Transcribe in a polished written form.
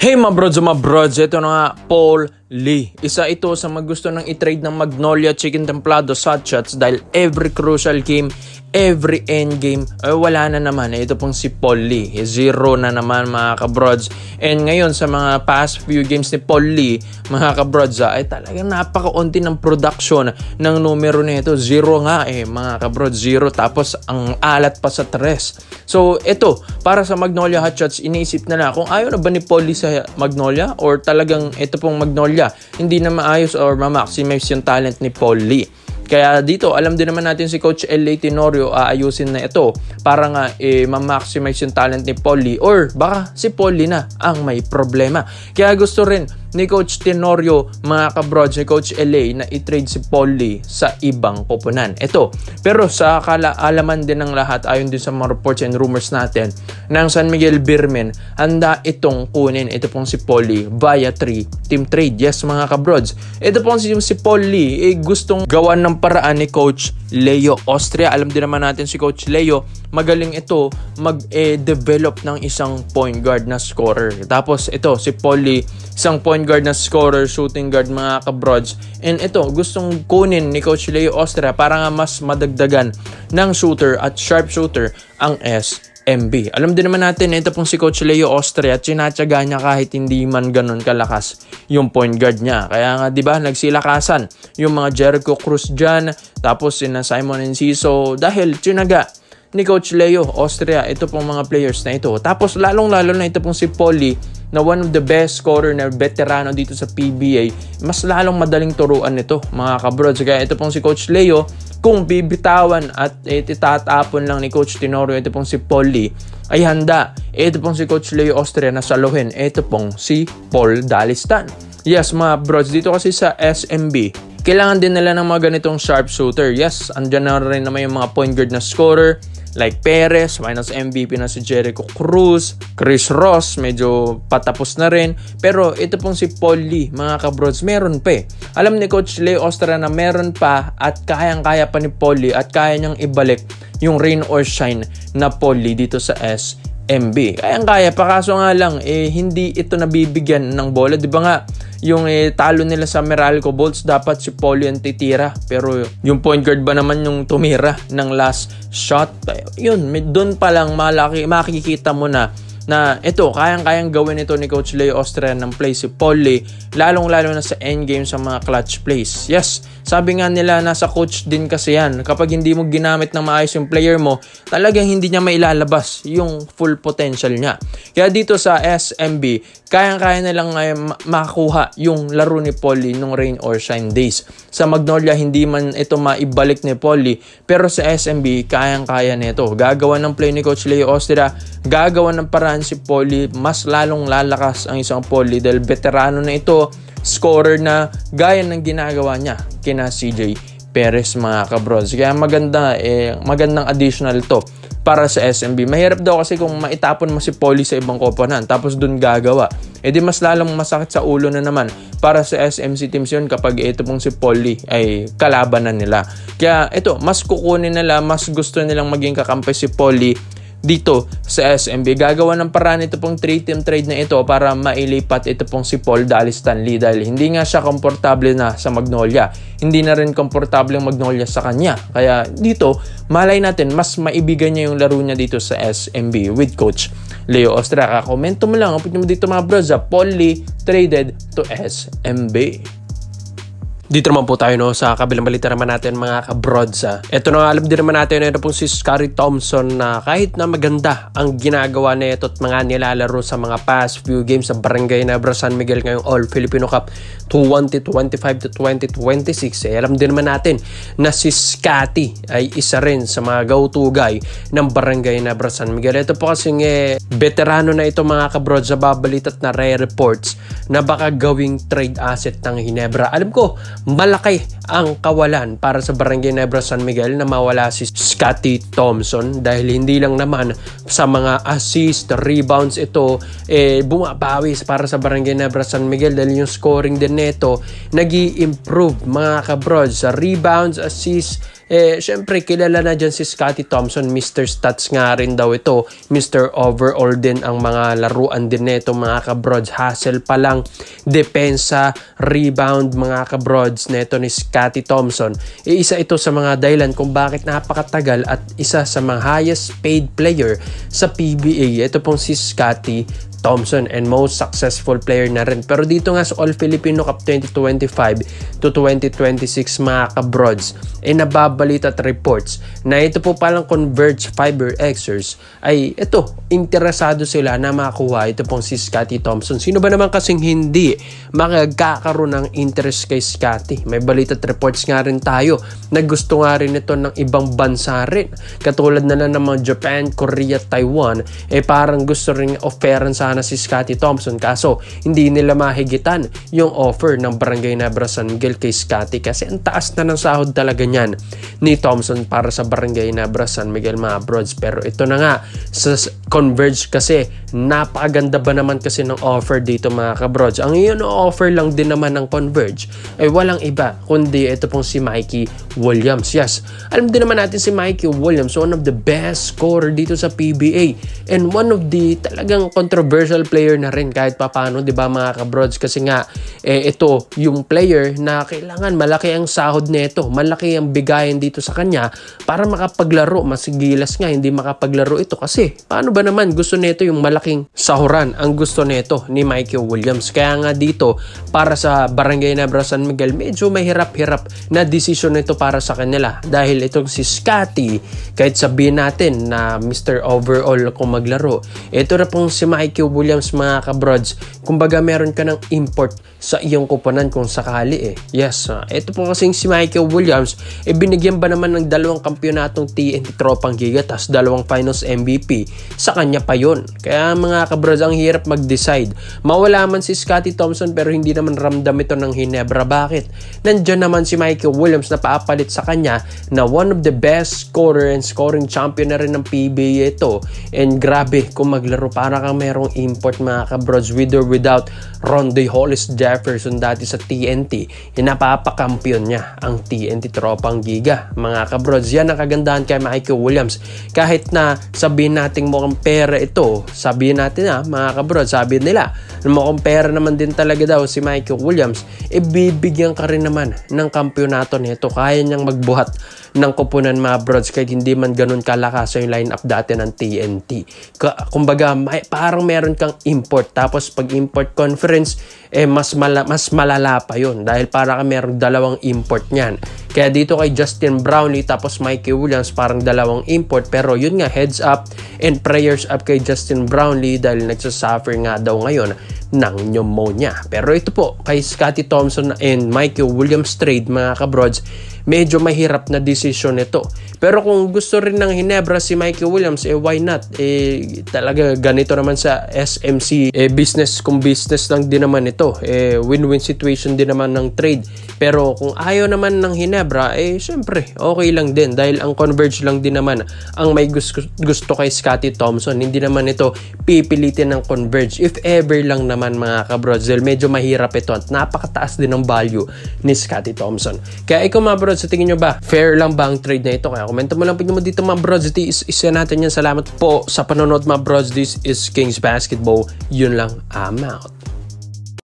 Hey mga brods, ito na nga, Paul Lee. Isa ito sa magusto ng i-trade ng Magnolia Chicken Templado Hotshots dahil every crucial game, every endgame, wala na naman. Ito pong si Paul Lee. Zero na naman mga kabrods. And ngayon sa mga past few games ni Paul Lee, mga kabrods, ay talagang napakaunti ng production ng numero nito. Zero nga mga kabrods, zero. Tapos ang alat pa sa 3. So ito, para sa Magnolia Hotshots, iniisip na kung ayaw na ba ni Paul Lee sa Magnolia or talagang ito pong Magnolia hindi na maayos or ma-maximize yung talent ni Paul Lee. Kaya dito, alam din naman natin si Coach L.A. Tenorio aayusin na ito para nga ma-maximize yung talent ni Paul Lee or baka si Paul Lee na ang may problema. Kaya gusto rin ni Coach Tenorio, mga kabrods, ni Coach L.A. na i-trade si Paul Lee sa ibang koponan. Ito, pero sa alaman din ng lahat, ayon din sa mga reports and rumors natin, ng San Miguel Beermen, handa itong kunin, ito pong si Paul Lee via 3-team trade. Yes, mga kabrods. Ito pong si Paul Lee, gustong gawan ng paraan ni Coach Leo Austria. Alam din naman natin si Coach Leo, magaling ito mag-develop ng isang point guard na scorer. Tapos ito, si Paul Lee, isang point guard na scorer, shooting guard, mga kabrods. And ito, gustong kunin ni Coach Leo Austria para nga mas madagdagan ng shooter at sharp shooter ang SMB. Alam din naman natin, ito pong si Coach Leo Austria, tsinatsaga niya kahit hindi man ganun kalakas yung point guard niya. Kaya nga, di ba, nagsilakasan yung mga Jericho Cruz dyan, tapos sina Simon Enciso, dahil tsinaga ni Coach Leo Austria ito pong mga players na ito. Tapos lalong-lalo na ito pong si Paul Lee, na one of the best scorer na veterano dito sa PBA, mas lalong madaling turuan nito, mga kabrods. Kaya ito pong si Coach Leo, kung bibitawan at itatapon lang ni Coach Tenorio ito pong si Paul Lee, ay handa ito pong si Coach Leo Austria na saluhin ito pong si Paul Dalistan. Yes, mga brods, dito kasi sa SMB, kailangan din nila ng mga ganitong sharp shooter. Yes, andyan na rin naman yung mga point guard na scorer like Perez, minus MVP na si Jericho Cruz, Chris Ross, medyo patapos na rin. Pero ito pong si Paul Lee, mga kabrods, meron pa Alam ni Coach Leo Austria na meron pa at kayang-kaya pa ni Paul Lee at kaya niyang ibalik yung rain or shine na Paul Lee dito sa SMB. Kayang-kaya pa, kaso nga lang, hindi ito nabibigyan ng bola. Di ba nga, yung talo nila sa Meralco Bolts, dapat si Paul yung titira. Pero yung point guard ba naman yung tumira ng last shot? Yun, doon pa lang makikita mo na ito, kayang-kayang gawin ito ni Coach Leo Austria ng play si Paul Lee, lalong-lalo na sa endgame sa mga clutch plays. Yes, sabi nga nila, nasa coach din kasi yan. Kapag hindi mo ginamit ng maayos yung player mo, talagang hindi niya mailalabas yung full potential niya. Kaya dito sa SMB, kayang-kaya na lang makakuha yung laro ni Paul Lee nung rain or shine days. Sa Magnolia, hindi man ito maibalik ni Paul Lee, pero sa SMB, kayang-kaya nito. Gagawa ng play ni Coach Leo Austria, gagawa ng paraan si Paul Lee, mas lalong lalakas ang isang Paul Lee dahil veterano na ito, scorer na gaya ng ginagawa niya kina CJ Perez, mga kabrods. Kaya magandang additional to para sa SMB. Mahirap daw kasi kung maitapon mo si Paul Lee sa ibang koponan tapos dun gagawa, di mas lalong masakit sa ulo na naman para sa SMC teams yun kapag ito pong si Paul Lee ay kalaban na nila. Kaya ito, mas kukunin nila, mas gusto nilang maging kakampi si Paul Lee dito sa SMB. Gagawa ng paraan ito pong 3-team trade na ito para mailipat ito pong si Paul Dalistan Lee dahil hindi nga siya komportable na sa Magnolia. Hindi na rin komportable ang Magnolia sa kanya. Kaya dito, malay natin, mas maibigan niya yung laro niya dito sa SMB with Coach Leo Austria. Komento mo lang, upit mo dito mga bros, Paul Lee traded to SMB. Dito naman po tayo sa kabilang balita naman natin, mga kabrods. Ito na, alam din naman natin na ito pong si Scottie Thompson na kahit na maganda ang ginagawa na ito at mga nilalaro sa mga past few games sa Barangay Nebra San Miguel ngayong All Filipino Cup 2025 to 2026. Alam din naman natin na si Scottie ay isa rin sa mga go-to guy ng Barangay Nebra San Miguel. Ito po kasing veterano na ito, mga kabrods, sa babalit at na reports na baka gawing trade asset ng Ginebra. Alam ko, malaki ang kawalan para sa Barangay Nebra San Miguel na mawala si Scottie Thompson dahil hindi lang naman sa mga assist, rebounds ito bumabawi para sa Barangay Nebra San Miguel dahil yung scoring din nito nag-i-improve, mga kabrods, sa rebounds, assist, Syempre kilala na dyan si Scottie Thompson, Mr. Stats nga rin daw ito, Mr. Overall din ang mga laruan din nito mga kabrods. Hustle pa lang, depensa, rebound mga kabrods neto ni Scottie Thompson. Isa ito sa mga dahilan kung bakit napakatagal at isa sa mga highest paid player sa PBA. Ito pong si Scottie Thompson and most successful player na rin. Pero dito nga sa All Filipino Cup 2025 to 2026 mga kabrods, nababalita at reports na ito po palang Converge Fiber Xers ay ito, interesado sila na makuha ito pong si Scottie Thompson. Sino ba naman kasing hindi magkakaroon ng interest kay Scottie? May balita at reports nga rin tayo na gusto nga rin ito ng ibang bansa rin. Katulad na lang ng mga Japan, Korea, Taiwan, parang gusto rin offeran sa na si Scottie Thompson, kaso hindi nila mahigitan yung offer ng Barangay Nebra San Miguel kay Scottie kasi ang taas na ng sahod talaga niyan ni Thompson para sa Barangay Nebra San Miguel mga brods. Pero ito na nga sa Converge kasi napakaganda ba naman kasi ng offer dito mga kabrods. Ang iyon offer lang din naman ng Converge ay walang iba kundi ito pong si Mikey Williams. Yes, alam din naman natin si Mikey Williams, one of the best scorer dito sa PBA and one of the talagang controversial player na rin kahit papaano, 'di ba mga kabrods, kasi nga ito yung player na kailangan malaki ang sahod nito, malaki ang bigayan dito sa kanya para makapaglaro. Masigilas nga hindi makapaglaro ito kasi paano ba naman gusto nito yung malaking sahuran ang gusto nito ni Mikey Williams. Kaya nga dito para sa Barangay Nebra San Miguel medyo mahirap-hirap na desisyon nito para sa kanila dahil itong si Scottie, kahit sabihin natin na Mr. Overall kung maglaro, ito na pong si Mikey Williams mga kabrods, kumbaga meron ka ng import sa iyong kuponan kung sakali Yes, ito po kasing si Michael Williams, binigyan ba naman ng 2 kampyonatong TNT Tropang Giga tas 2 finals MVP, sa kanya pa yun. Kaya mga kabrods, ang hirap mag-decide. Mawala man si Scottie Thompson pero hindi naman ramdam ito ng Hinebra. Bakit? Nandyan naman si Michael Williams na paapalit sa kanya na one of the best scorer and scoring champion na rin ng PBA ito. And grabe kung maglaro para kang merong import mga kabrods, with or without Rondoy Hollis Jefferson dati sa TNT, napapakampiyon niya ang TNT Tropang Giga mga kabrods. Yan ang kagandahan kay Michael Williams. Kahit na sabihin natin mukhang pera ito, sabihin natin mga kabrods, sabihin nila mukhang pera naman din talaga daw si Michael Williams, bibigyan ka rin naman ng kampyonato nito. Kaya niyang magbuhat ng kupunan mga brods kahit hindi man ganun kalakas yung lineup dati ng TNT. Kumbaga parang meron kang import, tapos pag import conference mas malala pa yun dahil para ka merong 2 import niyan. Kaya dito kay Justin Brownlee tapos Mikey Williams parang 2 import, pero yun nga, heads up and prayers up kay Justin Brownlee dahil nagsasuffer nga daw ngayon ng pneumonia. Pero ito po kay Scottie Thompson and Mikey Williams trade mga kabrods, medyo mahirap na desisyon ito. Pero kung gusto rin ng Hinebra si Mikey Williams, why not? Talaga ganito naman sa SMC, business kung business lang din naman ito. Win-win situation din naman ng trade. Pero kung ayaw naman ng Hinebra, syempre okay lang din dahil ang Converge lang din naman ang may gusto kay Scottie Thompson. Hindi naman ito pipilitin ng Converge, if ever lang naman mga kabrods, dahil medyo mahirap ito at napakataas din ng value ni Scottie Thompson. Kaya ikaw mga brods, sa tingin nyo ba fair lang ba ang trade na ito? Kaya komento mo lang po dito mga brods. Isa natin yan. Salamat po sa panonood mga brods. This is Kings Basketball. Yun lang, I'm out.